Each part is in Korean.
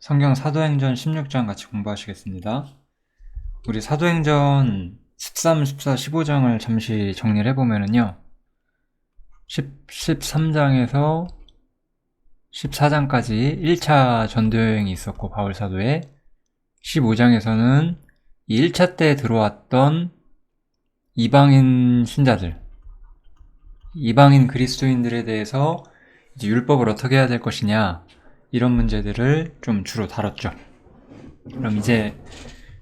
성경 사도행전 16장 같이 공부하시겠습니다. 우리 사도행전 13, 14, 15장을 잠시 정리를 해보면은요. 13장에서 14장까지 1차 전도여행이 있었고 바울 사도의 15장에서는 이 1차 때 들어왔던 이방인 신자들, 이방인 그리스도인들에 대해서 이제 율법을 어떻게 해야 될 것이냐 이런 문제들을 좀 주로 다뤘죠. 그럼 이제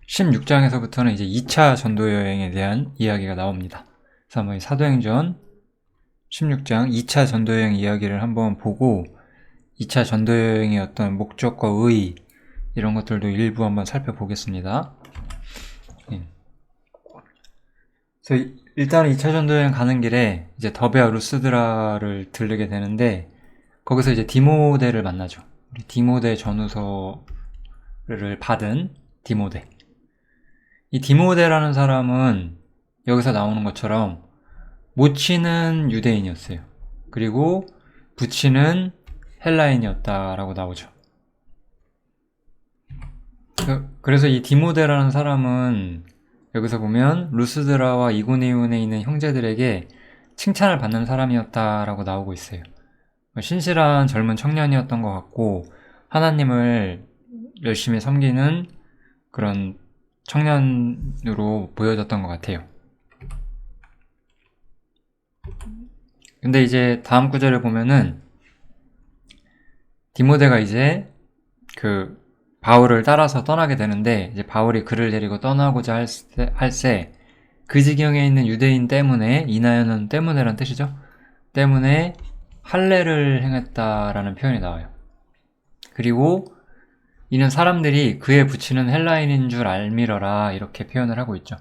16장에서부터는 이제 2차 전도여행에 대한 이야기가 나옵니다. 그래서 한번 사도행전 16장 2차 전도여행 이야기를 한번 보고 2차 전도여행의 어떤 목적과 의의 이런 것들도 일부 한번 살펴보겠습니다. 그래서 일단은 2차 전도여행 가는 길에 이제 더베와 루스드라를 들르게 되는데 거기서 이제 디모데를 만나죠. 우리 디모데 전후서를 받은 디모데. 이 디모데라는 사람은 여기서 나오는 것처럼 모치는 유대인이었어요. 그리고 부치는 헬라인이었다라고 나오죠. 그래서 이 디모데라는 사람은 여기서 보면 루스드라와 이고니온에 있는 형제들에게 칭찬을 받는 사람이었다라고 나오고 있어요. 신실한 젊은 청년이었던 것 같고 하나님을 열심히 섬기는 그런 청년으로 보여졌던 것 같아요. 근데 이제 다음 구절을 보면은 디모데가 이제 그 바울을 따라서 떠나게 되는데 이제 바울이 그를 데리고 떠나고자 할세 그 지경에 있는 유대인 때문에 인하여는 때문에란 뜻이죠. 때문에 할례를 행했다라는 표현이 나와요. 그리고 이는 사람들이 그에 붙이는 헬라인인 줄 알미러라 이렇게 표현을 하고 있죠.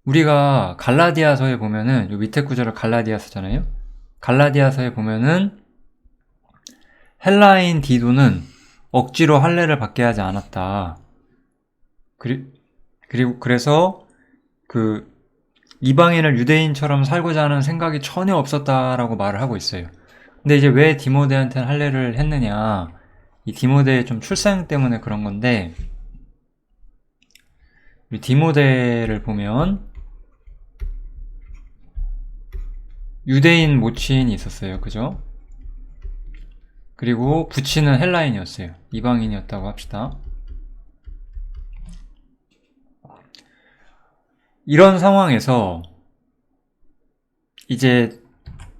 우리가 갈라디아서에 보면은 요 밑에 구절을 갈라디아서잖아요. 갈라디아서에 보면은 헬라인 디도는 억지로 할례를 받게 하지 않았다. 그리고 그래서 그 이방인을 유대인처럼 살고자 하는 생각이 전혀 없었다라고 말을 하고 있어요. 근데 이제 왜 디모데한테는 할례를 했느냐? 이 디모데의 좀 출생 때문에 그런 건데 우리 디모데를 보면 유대인 모친이 있었어요. 그죠? 그리고 부친은 헬라인이었어요. 이방인이었다고 합시다. 이런 상황에서 이제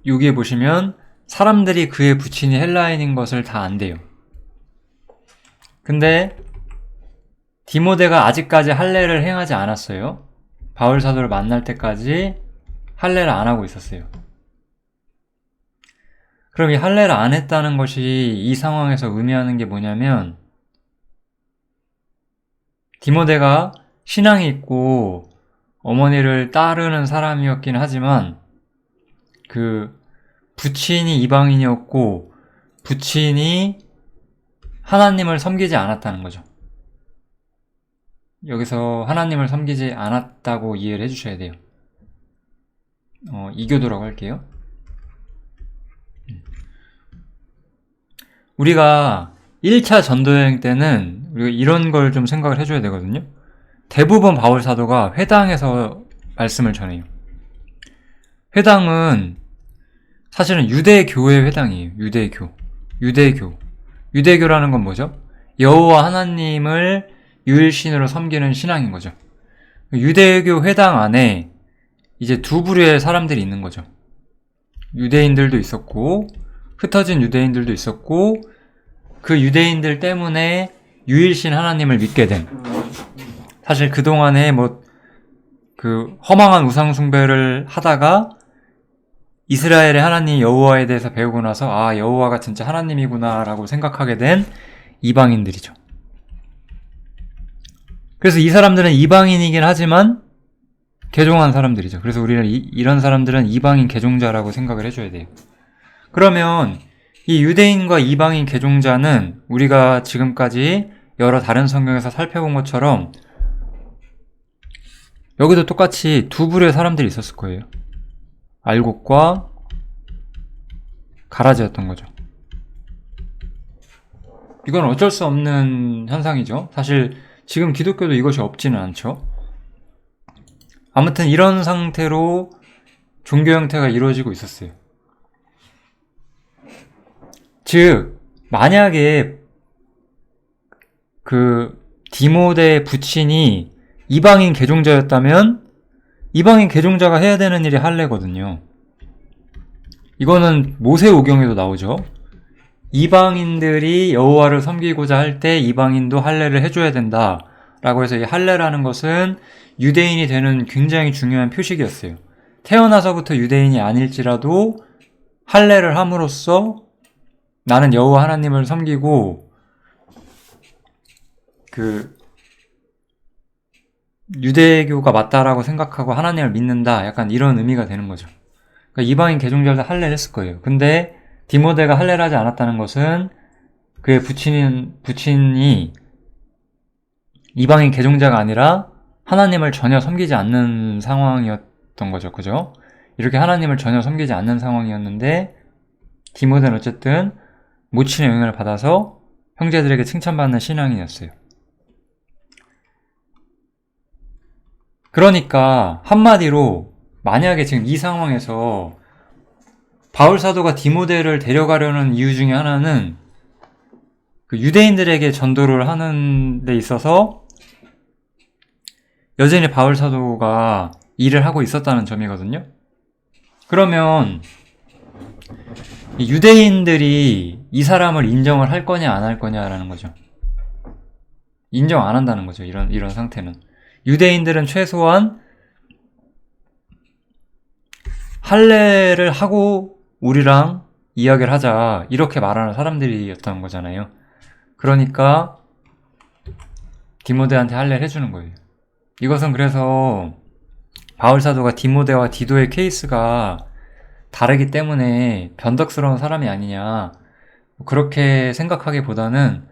여기에 보시면 사람들이 그의 부친이 헬라인인 것을 다 안대요. 근데 디모데가 아직까지 할례를 행하지 않았어요. 바울 사도를 만날 때까지 할례를 안 하고 있었어요. 그럼 이 할례를 안 했다는 것이 이 상황에서 의미하는 게 뭐냐면 디모데가 신앙이 있고 어머니를 따르는 사람이었긴 하지만 그 부친이 이방인이었고 부친이 하나님을 섬기지 않았다는 거죠. 여기서 하나님을 섬기지 않았다고 이해를 해주셔야 돼요. 이교도라고 할게요. 우리가 1차 전도여행 때는 우리가 이런 걸 좀 생각을 해줘야 되거든요. 대부분 바울 사도가 회당에서 말씀을 전해요. 회당은 사실은 유대교의 회당이에요. 유대교라는 건 뭐죠? 여호와 하나님을 유일신으로 섬기는 신앙인 거죠. 유대교 회당 안에 이제 두 부류의 사람들이 있는 거죠. 유대인들도 있었고 흩어진 유대인들도 있었고 그 유대인들 때문에 유일신 하나님을 믿게 된 사실 그동안에 그 허망한 우상 숭배를 하다가 이스라엘의 하나님 여호와에 대해서 배우고 나서 아 여호와가 진짜 하나님이구나 라고 생각하게 된 이방인들이죠. 그래서 이 사람들은 이방인이긴 하지만 개종한 사람들이죠. 그래서 우리는 이런 사람들은 이방인 개종자라고 생각을 해줘야 돼요. 그러면 이 유대인과 이방인 개종자는 우리가 지금까지 여러 다른 성경에서 살펴본 것처럼 여기도 똑같이 두 부류의 사람들이 있었을 거예요. 알곡과 가라지였던 거죠. 이건 어쩔 수 없는 현상이죠. 사실 지금 기독교도 이것이 없지는 않죠. 아무튼 이런 상태로 종교 형태가 이루어지고 있었어요. 즉, 만약에 그 디모데 부친이 이방인 개종자였다면 이방인 개종자가 해야 되는 일이 할례거든요. 이거는 모세오경에도 나오죠. 이방인들이 여호와를 섬기고자 할 때 이방인도 할례를 해줘야 된다 라고 해서 이 할례라는 것은 유대인이 되는 굉장히 중요한 표식이었어요. 태어나서부터 유대인이 아닐지라도 할례를 함으로써 나는 여호와 하나님을 섬기고 그 유대교가 맞다라고 생각하고 하나님을 믿는다, 약간 이런 의미가 되는 거죠. 그러니까 이방인 개종자들도 할례를 했을 거예요. 근데 디모데가 할례를 하지 않았다는 것은 그의 부친이 이방인 개종자가 아니라 하나님을 전혀 섬기지 않는 상황이었던 거죠. 그죠? 이렇게 하나님을 전혀 섬기지 않는 상황이었는데 디모데는 어쨌든 모친의 영향을 받아서 형제들에게 칭찬받는 신앙이었어요. 그러니까 한마디로 만약에 지금 이 상황에서 바울 사도가 디모데를 데려가려는 이유 중에 하나는 그 유대인들에게 전도를 하는 데 있어서 여전히 바울 사도가 일을 하고 있었다는 점이거든요. 그러면 유대인들이 이 사람을 인정을 할 거냐 안 할 거냐라는 거죠. 인정 안 한다는 거죠. 이런 상태는. 유대인들은 최소한 할례를 하고 우리랑 이야기를 하자, 이렇게 말하는 사람들이었던 거잖아요. 그러니까 디모데한테 할례를 해주는 거예요. 이것은 그래서 바울 사도가 디모데와 디도의 케이스가 다르기 때문에 변덕스러운 사람이 아니냐, 그렇게 생각하기보다는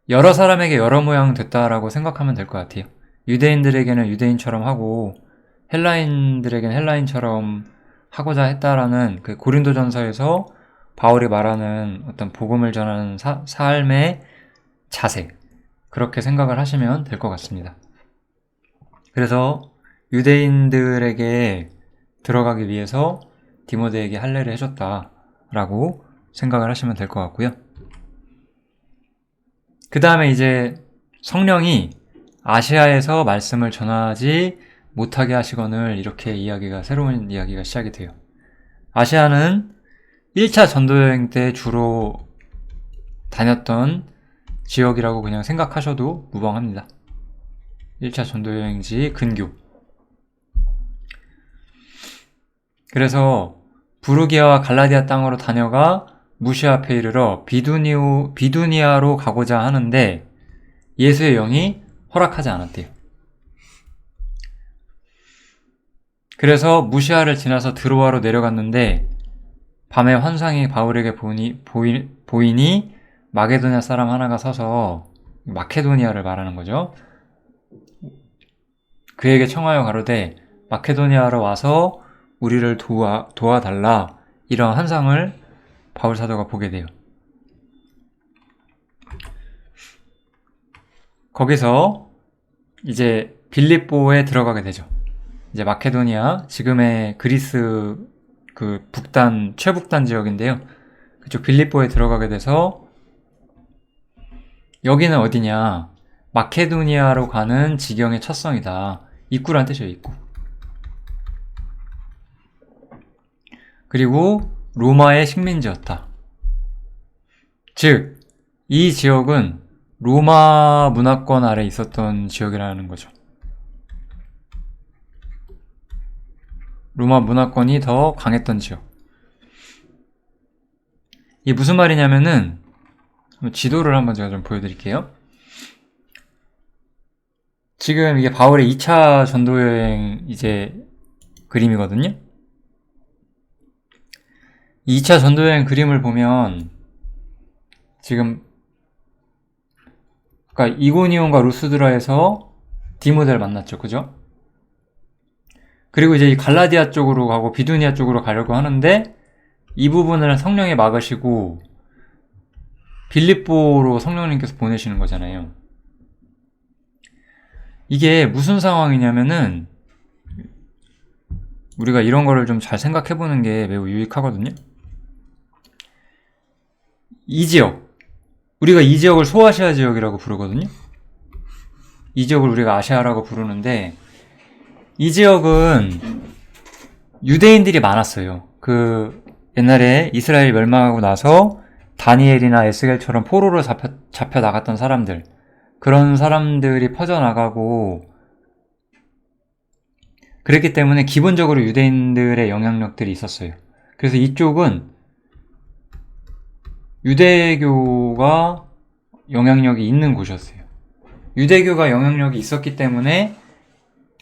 여러 사람에게 여러 모양 됐다라고 생각하면 될 것 같아요. 유대인들에게는 유대인처럼 하고 헬라인들에게는 헬라인처럼 하고자 했다라는 그 고린도전서에서 바울이 말하는 어떤 복음을 전하는 삶의 자세, 그렇게 생각을 하시면 될 것 같습니다. 그래서 유대인들에게 들어가기 위해서 디모데에게 할례를 해줬다라고 생각을 하시면 될 것 같고요. 그 다음에 이제 성령이 아시아에서 말씀을 전하지 못하게 하시거늘, 이렇게 새로운 이야기가 시작이 돼요. 아시아는 1차 전도여행 때 주로 다녔던 지역이라고 그냥 생각하셔도 무방합니다. 1차 전도여행지 근교. 그래서 부르기아와 갈라디아 땅으로 다녀가 무시아 앞에 이르러 비두니아로 가고자 하는데 예수의 영이 허락하지 않았대요. 그래서 무시아를 지나서 드로아로 내려갔는데 밤에 환상이 바울에게 보이니 마게도냐 사람 하나가 서서, 마케도니아를 말하는 거죠. 그에게 청하여 가로되 마케도니아로 와서 우리를 도와달라, 이런 환상을 바울 사도가 보게 돼요. 거기서 이제 빌립보에 들어가게 되죠. 이제 마케도니아, 지금의 그리스 그 최북단 지역인데요. 그쪽 빌립보에 들어가게 돼서, 여기는 어디냐? 마케도니아로 가는 지경의 첫성이다. 입구란 뜻이에요, 입구. 그리고 로마의 식민지였다. 즉, 이 지역은 로마 문화권 아래 있었던 지역이라는 거죠. 로마 문화권이 더 강했던 지역. 이게 무슨 말이냐면은, 지도를 한번 제가 좀 보여드릴게요. 지금 이게 바울의 2차 전도여행 그림이거든요. 2차 전도여행 그림을 보면 지금 아까 이고니온과 루스드라에서 디모데를 만났죠. 그죠? 그리고 이제 이 갈라디아 쪽으로 가고 비두니아 쪽으로 가려고 하는데 이 부분을 성령이 막으시고 빌립보로 성령님께서 보내시는 거잖아요. 이게 무슨 상황이냐면은 우리가 이런 거를 좀 잘 생각해보는 게 매우 유익하거든요. 이 지역, 우리가 이 지역을 소아시아 지역이라고 부르거든요. 이 지역을 우리가 아시아라고 부르는데, 이 지역은 유대인들이 많았어요. 옛날에 이스라엘 멸망하고 나서 다니엘이나 에스겔처럼 포로로 잡혀 나갔던 사람들, 그런 사람들이 퍼져나가고, 그랬기 때문에 기본적으로 유대인들의 영향력들이 있었어요. 그래서 이쪽은 유대교가 영향력이 있는 곳이었어요. 유대교가 영향력이 있었기 때문에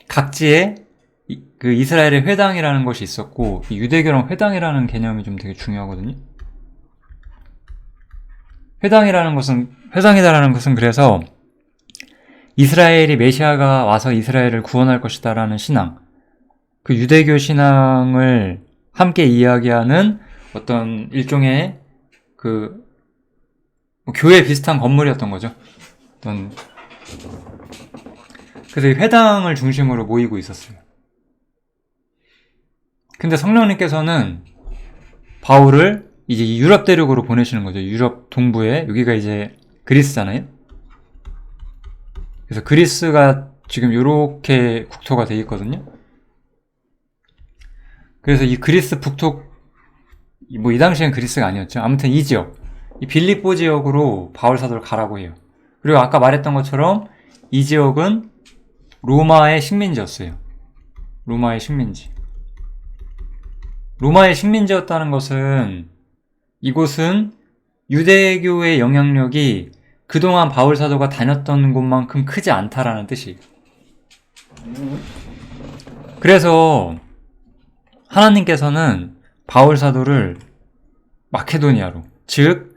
각지에 이스라엘의 회당이라는 것이 있었고, 유대교랑 회당이라는 개념이 좀 되게 중요하거든요. 회당이다라는 것은 그래서 이스라엘이 메시아가 와서 이스라엘을 구원할 것이다라는 신앙, 그 유대교 신앙을 함께 이야기하는 어떤 일종의 교회 비슷한 건물이었던 거죠. 그래서 이 회당을 중심으로 모이고 있었어요. 근데 성령님께서는 바울을 이제 유럽 대륙으로 보내시는 거죠. 유럽 동부에, 여기가 이제 그리스잖아요. 그래서 그리스가 지금 이렇게 국토가 돼 있거든요. 그래서 이 그리스 북쪽, 이 당시엔 그리스가 아니었죠. 아무튼 이 지역, 이 빌립보 지역으로 바울 사도를 가라고 해요. 그리고 아까 말했던 것처럼 이 지역은 로마의 식민지였어요. 로마의 식민지였다는 것은, 이곳은 유대교의 영향력이 그동안 바울 사도가 다녔던 곳만큼 크지 않다라는 뜻이에요. 그래서 하나님께서는 바울 사도를 마케도니아로, 즉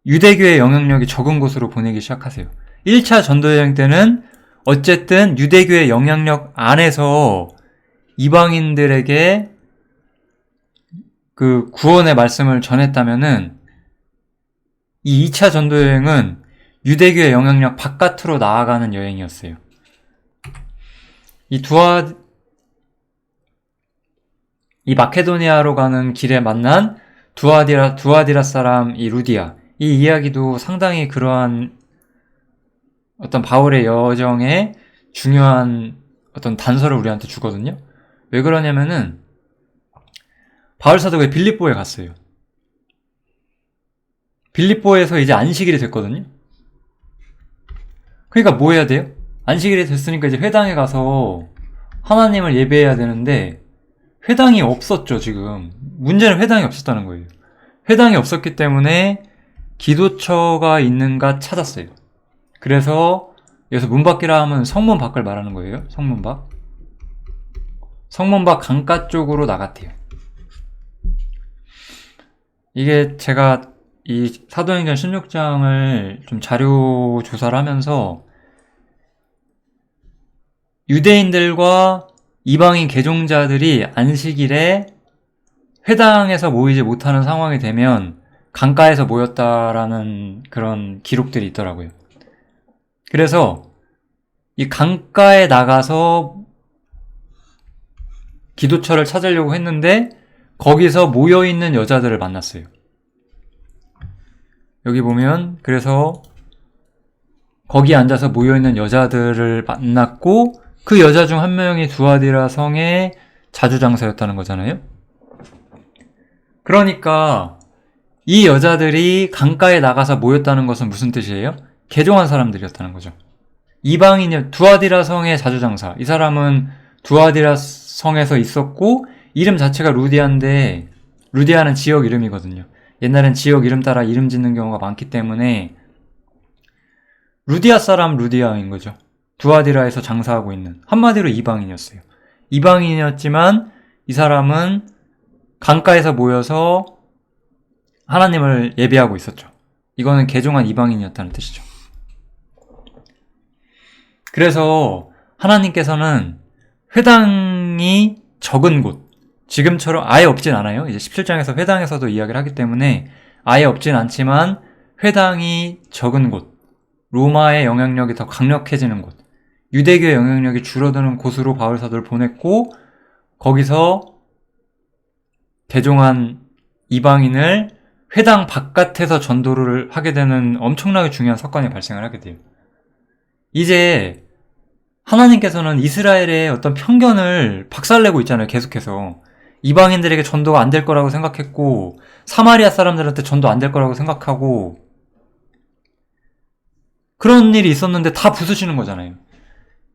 유대교의 영향력이 적은 곳으로 보내기 시작하세요. 1차 전도여행 때는 어쨌든 유대교의 영향력 안에서 이방인들에게 그 구원의 말씀을 전했다면은, 이 2차 전도여행은 유대교의 영향력 바깥으로 나아가는 여행이었어요. 이 마케도니아로 가는 길에 만난 두아디라 사람 이 루디아, 이 이야기도 상당히 그러한 어떤 바울의 여정에 중요한 어떤 단서를 우리한테 주거든요. 왜 그러냐면은 바울 사도가 빌립보에 갔어요. 빌립보에서 이제 안식일이 됐거든요. 그러니까 뭐 해야 돼요? 안식일이 됐으니까 이제 회당에 가서 하나님을 예배해야 되는데, 회당이 없었죠, 지금. 문제는 회당이 없었다는 거예요. 회당이 없었기 때문에 기도처가 있는가 찾았어요. 그래서 여기서 문 밖이라 하면 성문 밖을 말하는 거예요. 성문 밖 강가 쪽으로 나갔대요. 이게 제가 이 사도행전 16장을 좀 자료 조사를 하면서 유대인들과 이방인 개종자들이 안식일에 회당에서 모이지 못하는 상황이 되면 강가에서 모였다라는 그런 기록들이 있더라고요. 그래서 이 강가에 나가서 기도처를 찾으려고 했는데 거기서 모여있는 여자들을 만났어요. 여기 보면, 그래서 거기 앉아서 모여있는 여자들을 만났고, 그 여자 중 한 명이 두아디라 성의 자주장사였다는 거잖아요. 그러니까 이 여자들이 강가에 나가서 모였다는 것은 무슨 뜻이에요? 개종한 사람들이었다는 거죠. 이방인이 두아디라 성의 자주장사, 이 사람은 두아디라 성에서 있었고 이름 자체가 루디아인데, 루디아는 지역 이름이거든요. 옛날엔 지역 이름 따라 이름 짓는 경우가 많기 때문에 루디아 사람 루디아인 거죠. 두아디라에서 장사하고 있는, 한마디로 이방인이었어요. 이방인이었지만 이 사람은 강가에서 모여서 하나님을 예배하고 있었죠. 이거는 개종한 이방인이었다는 뜻이죠. 그래서 하나님께서는 회당이 적은 곳, 지금처럼 아예 없진 않아요. 이제 17장에서 회당에서도 이야기를 하기 때문에 아예 없진 않지만 회당이 적은 곳, 로마의 영향력이 더 강력해지는 곳, 유대교의 영향력이 줄어드는 곳으로 바울 사도를 보냈고, 거기서 대종한 이방인을 회당 바깥에서 전도를 하게 되는 엄청나게 중요한 사건이 발생을 하게 돼요. 이제 하나님께서는 이스라엘의 어떤 편견을 박살내고 있잖아요. 계속해서 이방인들에게 전도가 안 될 거라고 생각했고, 사마리아 사람들한테 전도 안 될 거라고 생각하고, 그런 일이 있었는데 다 부수시는 거잖아요.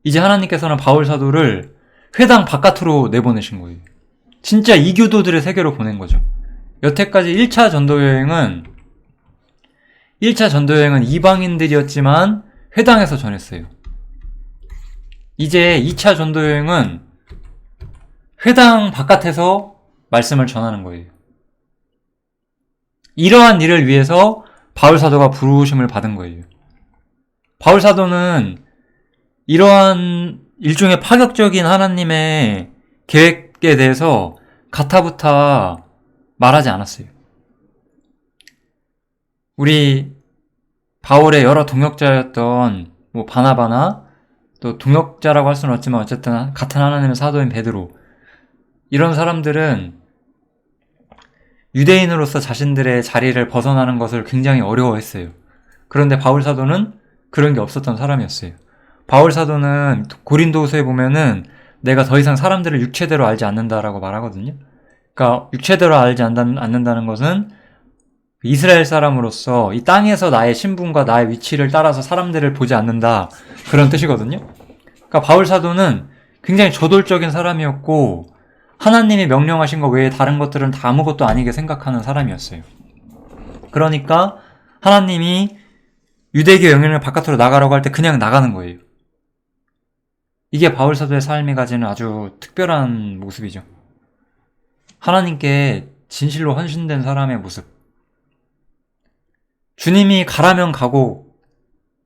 이제 하나님께서는 바울 사도를 회당 바깥으로 내보내신 거예요. 진짜 이교도들의 세계로 보낸 거죠. 여태까지 1차 전도여행은 이방인들이었지만 회당에서 전했어요. 이제 2차 전도여행은 회당 바깥에서 말씀을 전하는 거예요. 이러한 일을 위해서 바울 사도가 부르심을 받은 거예요. 바울 사도는 이러한 일종의 파격적인 하나님의 계획에 대해서 가타부타 말하지 않았어요. 우리 바울의 여러 동역자였던 바나바나, 또 동역자라고 할 수는 없지만 어쨌든 같은 하나님의 사도인 베드로, 이런 사람들은 유대인으로서 자신들의 자리를 벗어나는 것을 굉장히 어려워했어요. 그런데 바울 사도는 그런 게 없었던 사람이었어요. 바울 사도는 고린도후서에 보면은 내가 더 이상 사람들을 육체대로 알지 않는다라고 말하거든요. 그러니까 육체대로 알지 않는다는 것은 이스라엘 사람으로서 이 땅에서 나의 신분과 나의 위치를 따라서 사람들을 보지 않는다, 그런 뜻이거든요. 그러니까 바울 사도는 굉장히 저돌적인 사람이었고, 하나님이 명령하신 것 외에 다른 것들은 다 아무것도 아니게 생각하는 사람이었어요. 그러니까 하나님이 유대교 영향을 바깥으로 나가라고 할 때 그냥 나가는 거예요. 이게 바울 사도의 삶이 가지는 아주 특별한 모습이죠. 하나님께 진실로 헌신된 사람의 모습. 주님이 가라면 가고,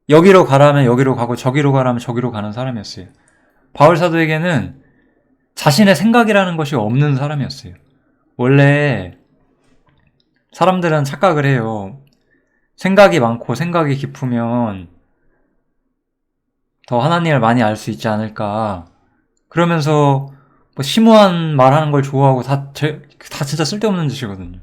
여기로 가라면 여기로 가고, 저기로 가라면 저기로 가는 사람이었어요. 바울 사도에게는 자신의 생각이라는 것이 없는 사람이었어요. 원래 사람들은 착각을 해요. 생각이 많고 생각이 깊으면 더 하나님을 많이 알 수 있지 않을까. 그러면서 심오한 말하는 걸 좋아하고 다 진짜 쓸데없는 짓이거든요.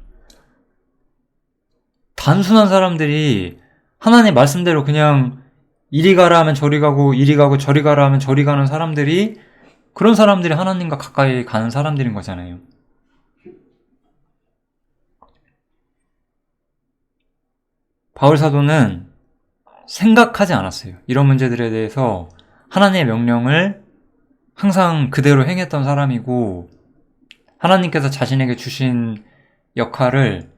단순한 사람들이 하나님 말씀대로 그냥 이리 가라 하면 저리 가고, 이리 가고 저리 가라 하면 저리 가는 사람들이, 그런 사람들이 하나님과 가까이 가는 사람들인 거잖아요. 바울 사도는 생각하지 않았어요. 이런 문제들에 대해서 하나님의 명령을 항상 그대로 행했던 사람이고, 하나님께서 자신에게 주신 역할을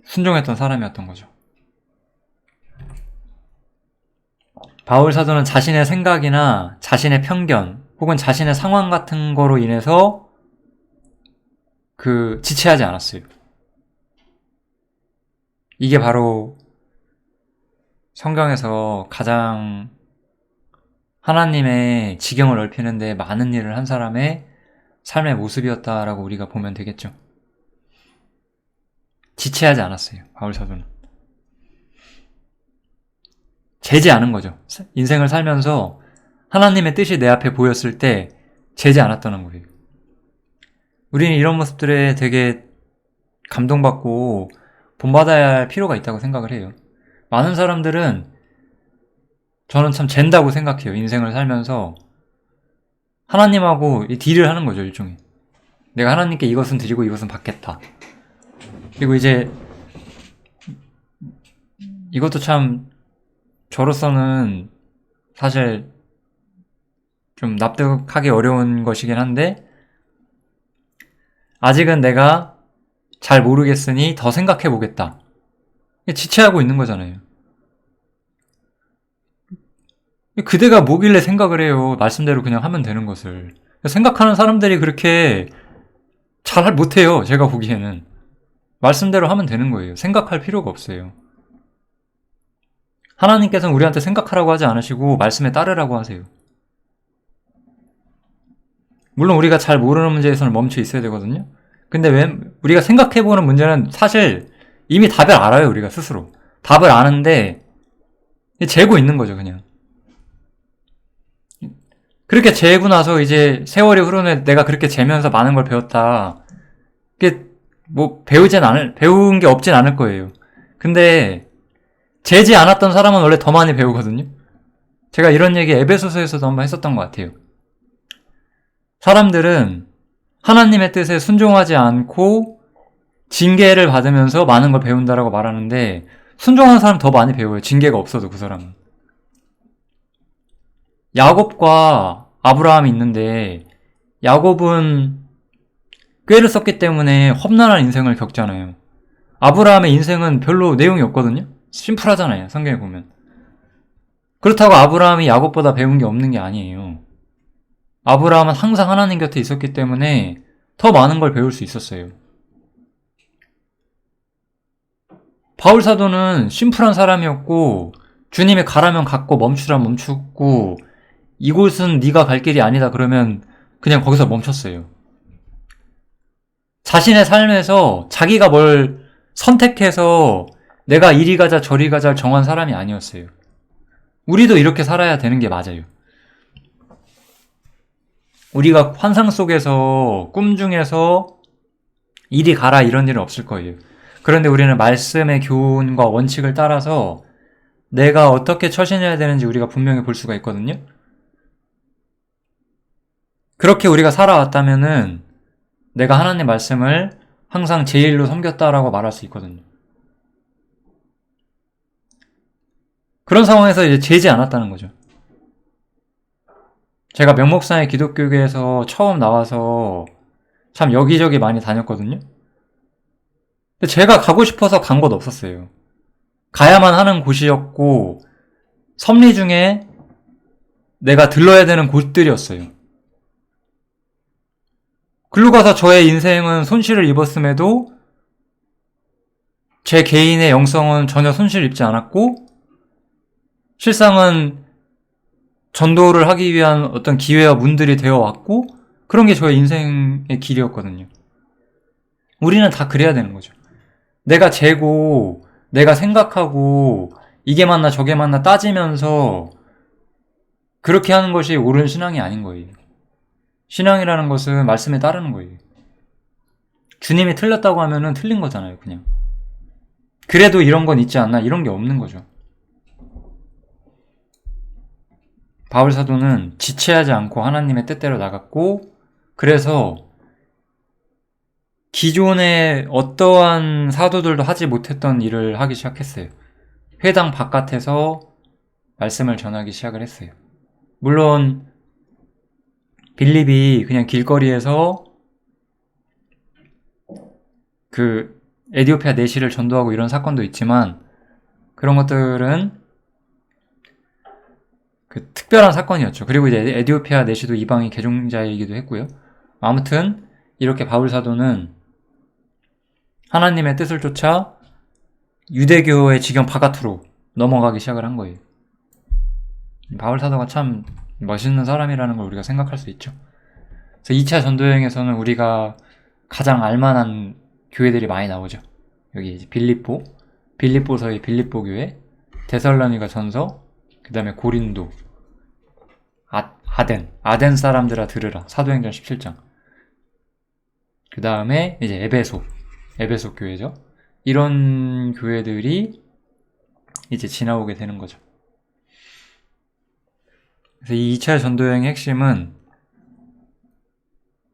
순종했던 사람이었던 거죠. 바울 사도는 자신의 생각이나 자신의 편견 혹은 자신의 상황 같은 거로 인해서 지체하지 않았어요. 이게 바로 성경에서 가장 하나님의 지경을 넓히는 데 많은 일을 한 사람의 삶의 모습이었다라고 우리가 보면 되겠죠. 지체하지 않았어요. 바울 사도는. 재지 않은 거죠. 인생을 살면서 하나님의 뜻이 내 앞에 보였을 때 재지 않았다는 거예요. 우리는 이런 모습들에 되게 감동받고 본받아야 할 필요가 있다고 생각을 해요. 많은 사람들은, 저는 참 잰다고 생각해요. 인생을 살면서 하나님하고 딜을 하는 거죠, 일종의. 내가 하나님께 이것은 드리고 이것은 받겠다. 그리고 이제 이것도 참 저로서는 사실 좀 납득하기 어려운 것이긴 한데, 아직은 내가 잘 모르겠으니 더 생각해 보겠다. 지체하고 있는 거잖아요. 그대가 뭐길래 생각을 해요. 말씀대로 그냥 하면 되는 것을. 생각하는 사람들이 그렇게 잘 못해요. 제가 보기에는. 말씀대로 하면 되는 거예요. 생각할 필요가 없어요. 하나님께서는 우리한테 생각하라고 하지 않으시고 말씀에 따르라고 하세요. 물론 우리가 잘 모르는 문제에서는 멈춰 있어야 되거든요. 근데 왜 우리가 생각해보는 문제는 사실 이미 답을 알아요. 우리가 스스로 답을 아는데 재고 있는 거죠. 그냥 그렇게 재고 나서 이제 세월이 흐르면 내가 그렇게 재면서 많은 걸 배웠다. 이게 뭐 배운 게 없진 않을 거예요. 근데 재지 않았던 사람은 원래 더 많이 배우거든요. 제가 이런 얘기 에베소서에서도 한번 했었던 것 같아요. 사람들은 하나님의 뜻에 순종하지 않고 징계를 받으면서 많은 걸 배운다라고 말하는데 순종하는 사람 더 많이 배워요. 징계가 없어도 그 사람은. 야곱과 아브라함이 있는데 야곱은 꾀를 썼기 때문에 험난한 인생을 겪잖아요. 아브라함의 인생은 별로 내용이 없거든요. 심플하잖아요. 성경에 보면. 그렇다고 아브라함이 야곱보다 배운 게 없는 게 아니에요. 아브라함은 항상 하나님 곁에 있었기 때문에 더 많은 걸 배울 수 있었어요. 바울 사도는 심플한 사람이었고 주님이 가라면 갔고 멈추라 멈추고 이곳은 네가 갈 길이 아니다 그러면 그냥 거기서 멈췄어요. 자신의 삶에서 자기가 뭘 선택해서 내가 이리 가자 저리 가자 정한 사람이 아니었어요. 우리도 이렇게 살아야 되는 게 맞아요. 우리가 환상 속에서 꿈 중에서 이리 가라 이런 일은 없을 거예요. 그런데 우리는 말씀의 교훈과 원칙을 따라서 내가 어떻게 처신해야 되는지 우리가 분명히 볼 수가 있거든요. 그렇게 우리가 살아왔다면은 내가 하나님 말씀을 항상 제일로 섬겼다라고 말할 수 있거든요. 그런 상황에서 이제 재지 않았다는 거죠. 제가 명목상의 기독교계에서 처음 나와서 참 여기저기 많이 다녔거든요. 근데 제가 가고 싶어서 간 곳 없었어요. 가야만 하는 곳이었고 섭리 중에 내가 들러야 되는 곳들이었어요. 글로 가서 저의 인생은 손실을 입었음에도 제 개인의 영성은 전혀 손실을 입지 않았고 실상은 전도를 하기 위한 어떤 기회와 문들이 되어 왔고 그런 게 저의 인생의 길이었거든요. 우리는 다 그래야 되는 거죠. 내가 재고 내가 생각하고 이게 맞나 저게 맞나 따지면서 그렇게 하는 것이 옳은 신앙이 아닌 거예요. 신앙이라는 것은 말씀에 따르는 거예요. 주님이 틀렸다고 하면은 틀린 거잖아요, 그냥. 그래도 이런 건 있지 않나? 이런 게 없는 거죠. 바울 사도는 지체하지 않고 하나님의 뜻대로 나갔고, 그래서 기존의 어떠한 사도들도 하지 못했던 일을 하기 시작했어요. 회당 바깥에서 말씀을 전하기 시작을 했어요. 물론 빌립이 그냥 길거리에서 그 에디오피아 내시를 전도하고 이런 사건도 있지만 그런 것들은 그 특별한 사건이었죠. 그리고 이제 에디오피아 내시도 이방인 개종자이기도 했고요. 아무튼 이렇게 바울 사도는 하나님의 뜻을 쫓아 유대교의 지경 바깥으로 넘어가기 시작을 한 거예요. 바울 사도가 참 멋있는 사람이라는 걸 우리가 생각할 수 있죠. 그래서 2차 전도여행에서는 우리가 가장 알만한 교회들이 많이 나오죠. 여기 이제 빌립보서의 빌립보 교회, 데살로니가 전서, 그 다음에 고린도, 아덴 사람들아 들으라, 사도행전 17장. 그 다음에 이제 에베소 교회죠. 이런 교회들이 이제 지나오게 되는 거죠. 그래서 이 2차 전도여행의 핵심은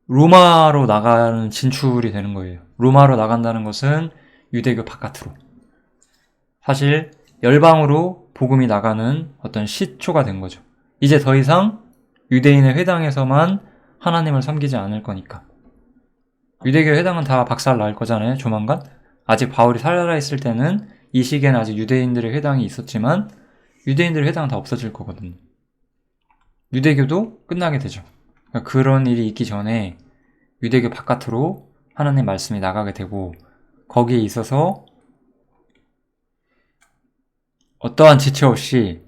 로마로 나가는 진출이 되는 거예요. 로마로 나간다는 것은 유대교 바깥으로. 사실 열방으로 복음이 나가는 어떤 시초가 된 거죠. 이제 더 이상 유대인의 회당에서만 하나님을 섬기지 않을 거니까. 유대교 회당은 다 박살 날 거잖아요, 조만간. 아직 바울이 살아있을 때는 이 시기에는 아직 유대인들의 회당이 있었지만 유대인들의 회당은 다 없어질 거거든요. 유대교도 끝나게 되죠. 그러니까 그런 일이 있기 전에 유대교 바깥으로 하나님 말씀이 나가게 되고 거기에 있어서 어떠한 지체 없이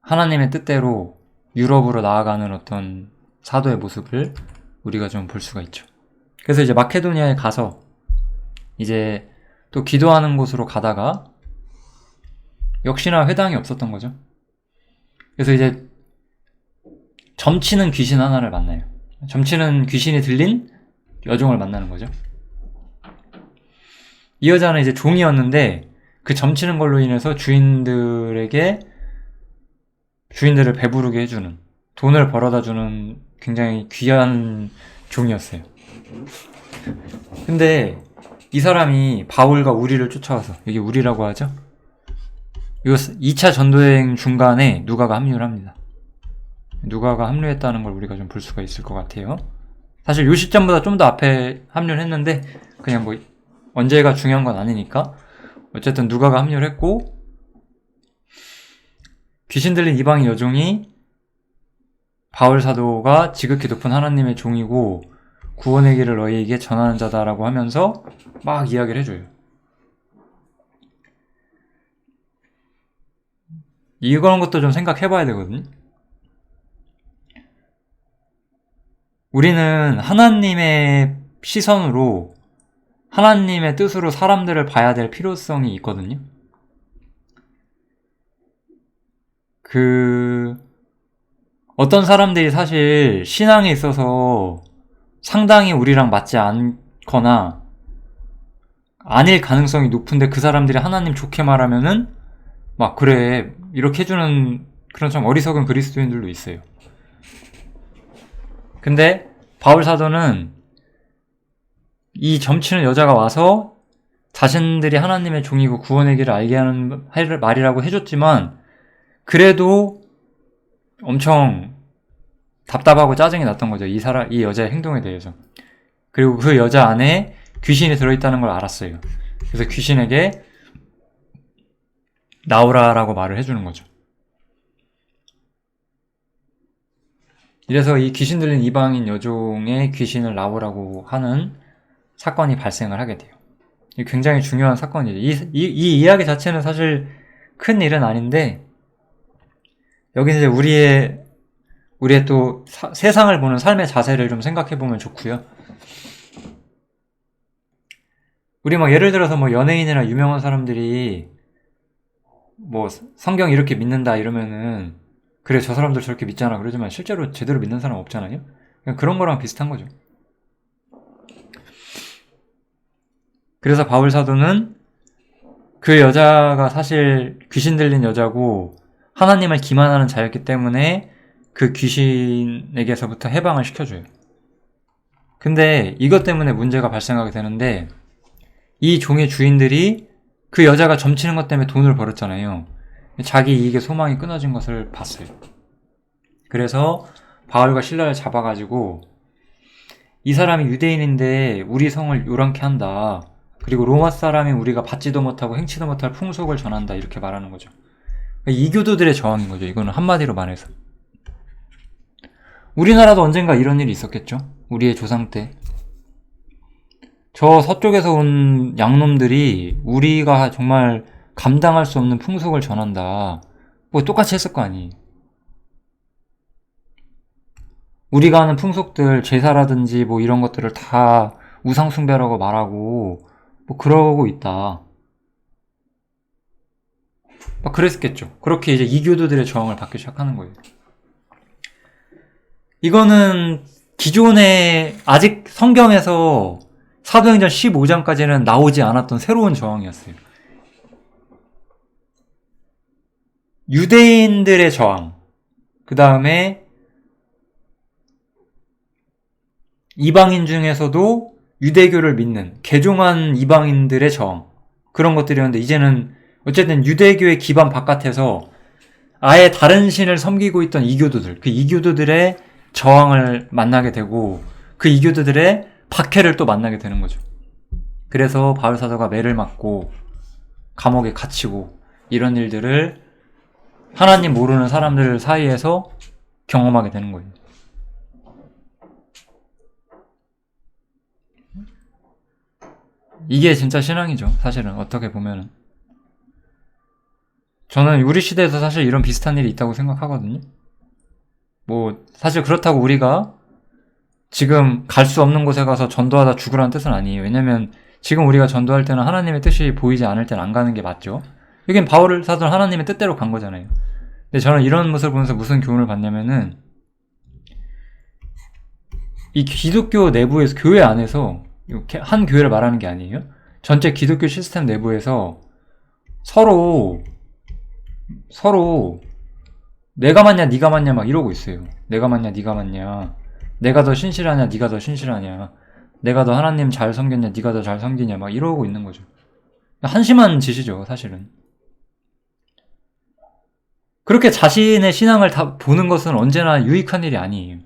하나님의 뜻대로 유럽으로 나아가는 어떤 사도의 모습을 우리가 좀 볼 수가 있죠. 그래서 이제 마케도니아에 가서 이제 또 기도하는 곳으로 가다가 역시나 회당이 없었던 거죠. 그래서 이제 점치는 귀신 하나를 만나요. 점치는 귀신이 들린 여종을 만나는 거죠. 이 여자는 이제 종이었는데 그 점치는 걸로 인해서 주인들을 배부르게 해주는, 돈을 벌어다 주는 굉장히 귀한 종이었어요. 근데 이 사람이 바울과 우리를 쫓아와서, 이게 우리라고 하죠? 이 2차 전도여행 중간에 누가가 합류를 합니다. 누가가 합류했다는 걸 우리가 좀 볼 수가 있을 것 같아요. 사실 이 시점보다 좀 더 앞에 합류를 했는데 그냥 뭐 언제가 중요한 건 아니니까 어쨌든 누가가 합류를 했고, 귀신 들린 이방인 여종이 바울 사도가 지극히 높은 하나님의 종이고 구원의 길을 너희에게 전하는 자다라고 하면서 막 이야기를 해줘요. 이런 것도 좀 생각해봐야 되거든요. 우리는 하나님의 시선으로, 하나님의 뜻으로 사람들을 봐야 될 필요성이 있거든요. 어떤 사람들이 사실 신앙에 있어서 상당히 우리랑 맞지 않거나 아닐 가능성이 높은데 그 사람들이 하나님 좋게 말하면은 막 그래 이렇게 해주는 그런 좀 어리석은 그리스도인들도 있어요. 근데 바울 사도는 이 점치는 여자가 와서 자신들이 하나님의 종이고 구원의 길을 알게 하는 말이라고 해줬지만 그래도 엄청 답답하고 짜증이 났던 거죠. 이 여자의 행동에 대해서. 그리고 그 여자 안에 귀신이 들어있다는 걸 알았어요. 그래서 귀신에게 나오라라고 말을 해주는 거죠. 이래서 이 귀신 들린 이방인 여종의 귀신을 나오라고 하는 사건이 발생을 하게 돼요. 이게 굉장히 중요한 사건이죠. 이 이야기 자체는 사실 큰 일은 아닌데 여기는 이제 우리의 또 세상을 보는 삶의 자세를 좀 생각해 보면 좋고요. 우리 막 예를 들어서 뭐 연예인이나 유명한 사람들이 뭐 성경 이렇게 믿는다 이러면은 그래 저 사람들 저렇게 믿잖아 그러지만 실제로 제대로 믿는 사람 없잖아요. 그냥 그런 거랑 비슷한 거죠. 그래서 바울 사도는 그 여자가 사실 귀신 들린 여자고 하나님을 기만하는 자였기 때문에 그 귀신에게서부터 해방을 시켜줘요. 근데 이것 때문에 문제가 발생하게 되는데 이 종의 주인들이 그 여자가 점치는 것 때문에 돈을 벌었잖아요. 자기 이익의 소망이 끊어진 것을 봤어요. 그래서 바울과 실라를 잡아가지고 이 사람이 유대인인데 우리 성을 요란케 한다. 그리고 로마 사람이 우리가 받지도 못하고 행치도 못할 풍속을 전한다. 이렇게 말하는 거죠. 이교도들의 저항인 거죠. 이거는 한마디로 말해서. 우리나라도 언젠가 이런 일이 있었겠죠. 우리의 조상 때. 저 서쪽에서 온 양놈들이 우리가 정말 감당할 수 없는 풍속을 전한다. 뭐 똑같이 했을 거 아니. 우리가 하는 풍속들, 제사라든지 뭐 이런 것들을 다 우상숭배라고 말하고 뭐 그러고 있다. 막 그랬겠죠. 그렇게 이제 이교도들의 저항을 받기 시작하는 거예요. 이거는 기존에 아직 성경에서 사도행전 15장까지는 나오지 않았던 새로운 저항이었어요. 유대인들의 저항, 그 다음에 이방인 중에서도 유대교를 믿는 개종한 이방인들의 저항, 그런 것들이었는데 이제는 어쨌든 유대교의 기반 바깥에서 아예 다른 신을 섬기고 있던 이교도들, 그 이교도들의 저항을 만나게 되고 그 이교도들의 박해를 또 만나게 되는 거죠. 그래서 바울 사도가 매를 맞고 감옥에 갇히고 이런 일들을 하나님 모르는 사람들 사이에서 경험하게 되는 거예요. 이게 진짜 신앙이죠. 사실은 어떻게 보면은. 저는 우리 시대에서 사실 이런 비슷한 일이 있다고 생각하거든요. 뭐 사실 그렇다고 우리가 지금 갈 수 없는 곳에 가서 전도하다 죽으라는 뜻은 아니에요. 왜냐면 지금 우리가 전도할 때는 하나님의 뜻이 보이지 않을 때는 안 가는 게 맞죠. 여긴 바울 사도는 하나님의 뜻대로 간 거잖아요. 근데 저는 이런 모습을 보면서 무슨 교훈을 받냐면은, 이 기독교 내부에서, 교회 안에서, 한 교회를 말하는 게 아니에요. 전체 기독교 시스템 내부에서 서로 내가 맞냐 네가 맞냐 막 이러고 있어요. 내가 맞냐 네가 맞냐, 내가 더 신실하냐 네가 더 신실하냐, 내가 더 하나님 잘 섬겼냐 네가 더 잘 섬기냐 막 이러고 있는 거죠. 한심한 짓이죠, 사실은. 그렇게 자신의 신앙을 다 보는 것은 언제나 유익한 일이 아니에요.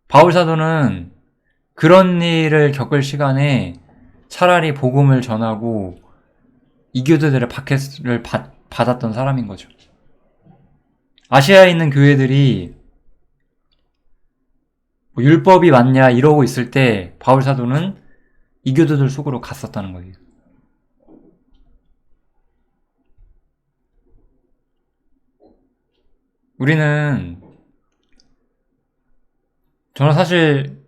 바울 사도는 그런 일을 겪을 시간에 차라리 복음을 전하고 이교도들의 박해를 받았던 사람인 거죠. 아시아에 있는 교회들이 뭐 율법이 맞냐 이러고 있을 때 바울 사도는 이교도들 속으로 갔었다는 거예요. 저는 사실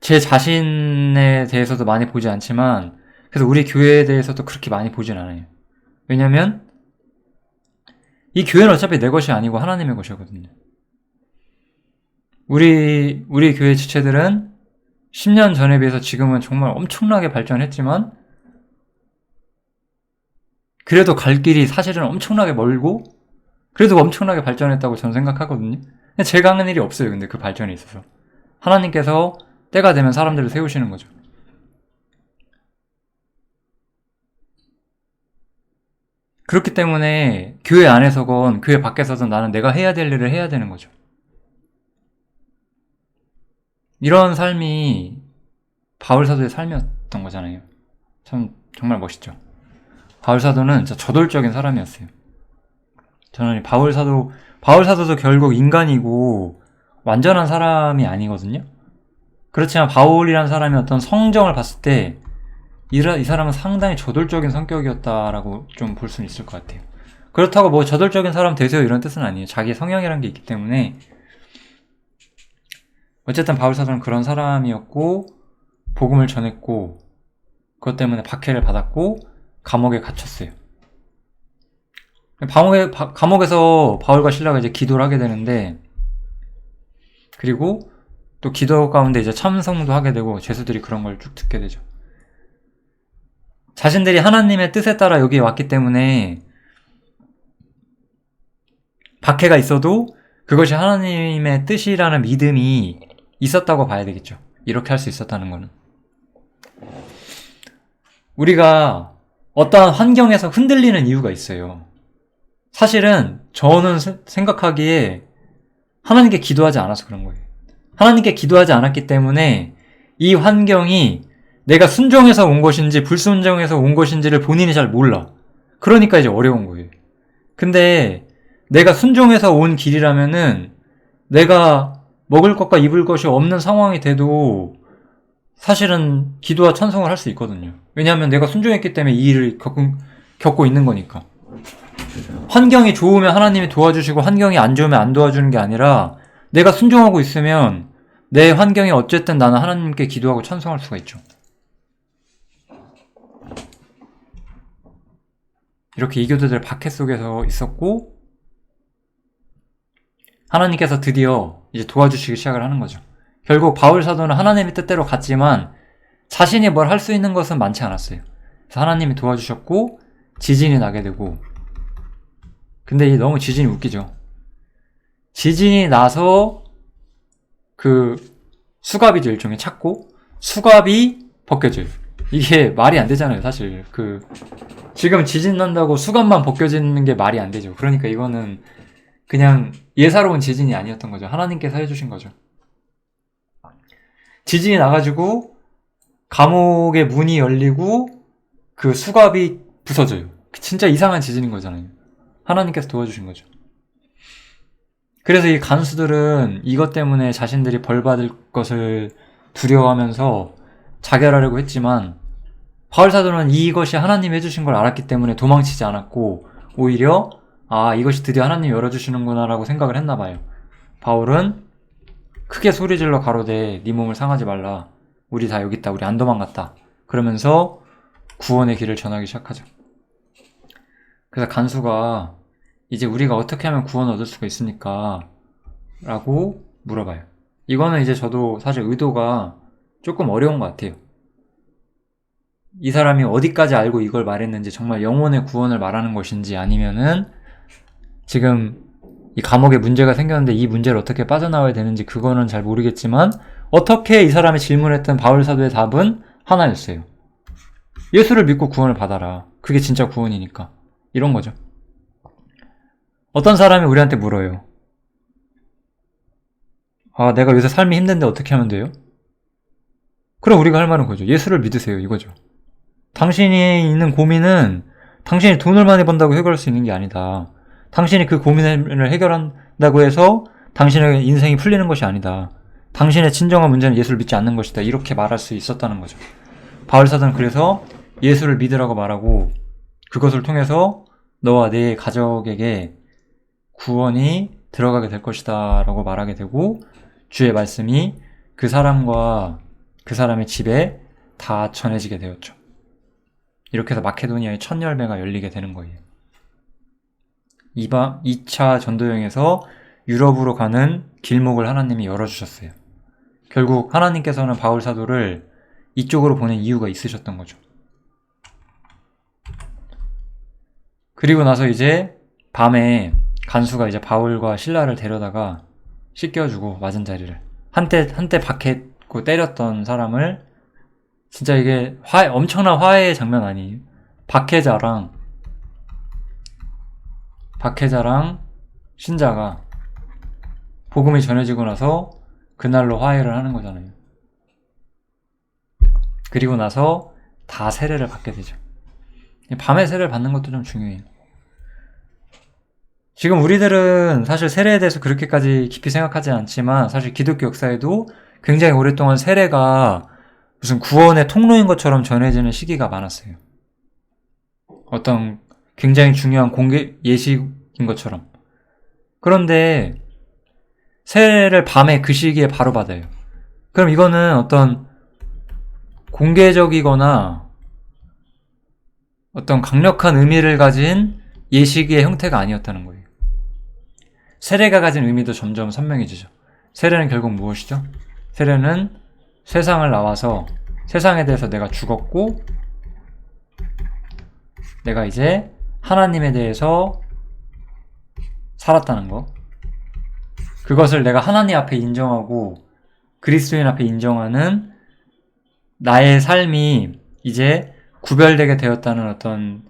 제 자신에 대해서도 많이 보지 않지만, 그래서 우리 교회에 대해서도 그렇게 많이 보진 않아요. 왜냐면 이 교회는 어차피 내 것이 아니고 하나님의 것이거든요. 우리 교회 지체들은 10년 전에 비해서 지금은 정말 엄청나게 발전했지만, 그래도 갈 길이 사실은 엄청나게 멀고, 그래도 엄청나게 발전했다고 저는 생각하거든요. 제가 하는 일이 없어요. 근데 그 발전에 있어서 하나님께서 때가 되면 사람들을 세우시는 거죠. 그렇기 때문에 교회 안에서건 교회 밖에서든 나는 내가 해야 될 일을 해야 되는 거죠. 이런 삶이 바울 사도의 삶이었던 거잖아요. 참 정말 멋있죠. 바울 사도는 진짜 저돌적인 사람이었어요. 저는 바울 사도도 결국 인간이고 완전한 사람이 아니거든요. 그렇지만 바울이라는 사람이 어떤 성정을 봤을 때 이 사람은 상당히 저돌적인 성격이었다라고 좀 볼 수는 있을 것 같아요. 그렇다고 뭐 저돌적인 사람 되세요 이런 뜻은 아니에요. 자기 성향이란 게 있기 때문에. 어쨌든 바울 사도는 그런 사람이었고, 복음을 전했고, 그것 때문에 박해를 받았고 감옥에 갇혔어요. 감옥에서 바울과 실라가 이제 기도를 하게 되는데, 그리고 또 기도 가운데 이제 참성도 하게 되고 죄수들이 그런 걸 쭉 듣게 되죠. 자신들이 하나님의 뜻에 따라 여기에 왔기 때문에 박해가 있어도 그것이 하나님의 뜻이라는 믿음이 있었다고 봐야 되겠죠. 이렇게 할 수 있었다는 거는. 우리가 어떠한 환경에서 흔들리는 이유가 있어요. 사실은 저는 생각하기에 하나님께 기도하지 않아서 그런 거예요. 하나님께 기도하지 않았기 때문에 이 환경이 내가 순종해서 온 것인지 불순종해서 온 것인지를 본인이 잘 몰라. 그러니까 이제 어려운 거예요. 근데 내가 순종해서 온 길이라면은 내가 먹을 것과 입을 것이 없는 상황이 돼도 사실은 기도와 찬송을 할 수 있거든요. 왜냐하면 내가 순종했기 때문에 이 일을 겪고 있는 거니까. 환경이 좋으면 하나님이 도와주시고 환경이 안 좋으면 안 도와주는 게 아니라 내가 순종하고 있으면 내 환경이 어쨌든 나는 하나님께 기도하고 찬송할 수가 있죠. 이렇게 이교도들 박해 속에서 있었고, 하나님께서 드디어 이제 도와주시기 시작을 하는 거죠. 결국 바울 사도는 하나님의 뜻대로 갔지만 자신이 뭘 할 수 있는 것은 많지 않았어요. 그래서 하나님이 도와주셨고 지진이 나게 되고, 근데 너무 지진이 웃기죠. 지진이 나서 그 수갑이죠, 일종의 찾고 수갑이 벗겨져요. 이게 말이 안 되잖아요, 사실. 지금 지진 난다고 수갑만 벗겨지는 게 말이 안 되죠. 그러니까 이거는 그냥 예사로운 지진이 아니었던 거죠. 하나님께서 해주신 거죠. 지진이 나가지고 감옥의 문이 열리고 그 수갑이 부서져요. 진짜 이상한 지진인 거잖아요. 하나님께서 도와주신 거죠. 그래서 이 간수들은 이것 때문에 자신들이 벌받을 것을 두려워하면서 자결하려고 했지만, 바울 사도는 이것이 하나님이 해주신 걸 알았기 때문에 도망치지 않았고 오히려 이것이 드디어 하나님이 열어주시는구나 라고 생각을 했나 봐요. 바울은 크게 소리질러 가로되 네 몸을 상하지 말라. 우리 다 여기 있다. 우리 안 도망갔다. 그러면서 구원의 길을 전하기 시작하죠. 그래서 간수가 이제 우리가 어떻게 하면 구원을 얻을 수가 있습니까? 라고 물어봐요. 이거는 이제 저도 사실 의도가 조금 어려운 것 같아요. 이 사람이 어디까지 알고 이걸 말했는지, 정말 영혼의 구원을 말하는 것인지, 아니면은 지금 이 감옥에 문제가 생겼는데 이 문제를 어떻게 빠져나와야 되는지 그거는 잘 모르겠지만, 어떻게 이 사람이 질문했던 바울 사도의 답은 하나였어요. 예수를 믿고 구원을 받아라. 그게 진짜 구원이니까. 이런 거죠. 어떤 사람이 우리한테 물어요. 아, 내가 요새 삶이 힘든데 어떻게 하면 돼요? 그럼 우리가 할 말은 그거죠. 예수를 믿으세요. 이거죠. 당신이 있는 고민은 당신이 돈을 많이 번다고 해결할 수 있는 게 아니다. 당신이 그 고민을 해결한다고 해서 당신의 인생이 풀리는 것이 아니다. 당신의 진정한 문제는 예수를 믿지 않는 것이다. 이렇게 말할 수 있었다는 거죠. 바울 사도는 그래서 예수를 믿으라고 말하고, 그것을 통해서 너와 내 가족에게 구원이 들어가게 될 것이다 라고 말하게 되고, 주의 말씀이 그 사람과 그 사람의 집에 다 전해지게 되었죠. 이렇게 해서 마케도니아의 첫 열매가 열리게 되는 거예요. 2차 전도여행에서 유럽으로 가는 길목을 하나님이 열어주셨어요. 결국 하나님께서는 바울 사도를 이쪽으로 보낸 이유가 있으셨던 거죠. 그리고 나서 이제 밤에 간수가 이제 바울과 실라를 데려다가 씻겨주고, 맞은 자리를 한때 박했고 때렸던 사람을, 진짜 이게 엄청난 화해의 장면 아니에요? 박해자랑 신자가 복음이 전해지고 나서 그날로 화해를 하는 거잖아요. 그리고 나서 다 세례를 받게 되죠. 밤에 세례를 받는 것도 좀 중요해요. 지금 우리들은 사실 세례에 대해서 그렇게까지 깊이 생각하지 않지만, 사실 기독교 역사에도 굉장히 오랫동안 세례가 무슨 구원의 통로인 것처럼 전해지는 시기가 많았어요. 어떤 굉장히 중요한 공개 예식인 것처럼. 그런데 세례를 밤에 그 시기에 바로 받아요. 그럼 이거는 어떤 공개적이거나 어떤 강력한 의미를 가진 예식의 형태가 아니었다는 거예요. 세례가 가진 의미도 점점 선명해지죠. 세례는 결국 무엇이죠? 세례는 세상을 나와서 세상에 대해서 내가 죽었고, 내가 이제 하나님에 대해서 살았다는 거. 그것을 내가 하나님 앞에 인정하고 그리스도인 앞에 인정하는 나의 삶이 이제 구별되게 되었다는 어떤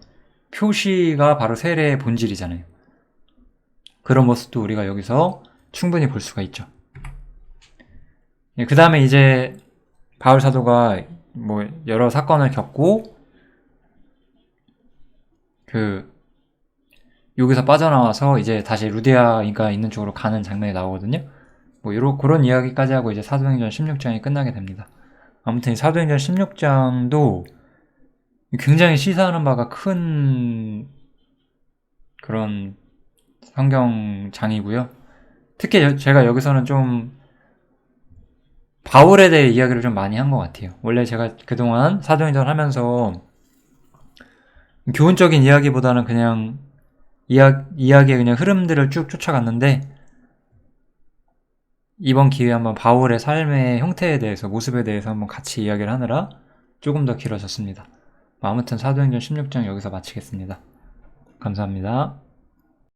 표시가 바로 세례의 본질이잖아요. 그런 모습도 우리가 여기서 충분히 볼 수가 있죠. 그 다음에 이제 바울 사도가 뭐 여러 사건을 겪고 여기서 빠져나와서 이제 다시 루디아가 있는 쪽으로 가는 장면이 나오거든요. 뭐 그런 이야기까지 하고 이제 사도행전 16장이 끝나게 됩니다. 아무튼 사도행전 16장도 굉장히 시사하는 바가 큰 그런 성경장이고요. 특히 제가 여기서는 좀 바울에 대해 이야기를 좀 많이 한 것 같아요. 원래 제가 그동안 사도행전 하면서 교훈적인 이야기보다는 그냥 이야기의 그냥 흐름들을 쭉 쫓아갔는데, 이번 기회에 한번 바울의 삶의 형태에 대해서, 모습에 대해서 한번 같이 이야기를 하느라 조금 더 길어졌습니다. 아무튼 사도행전 16장 여기서 마치겠습니다. 감사합니다.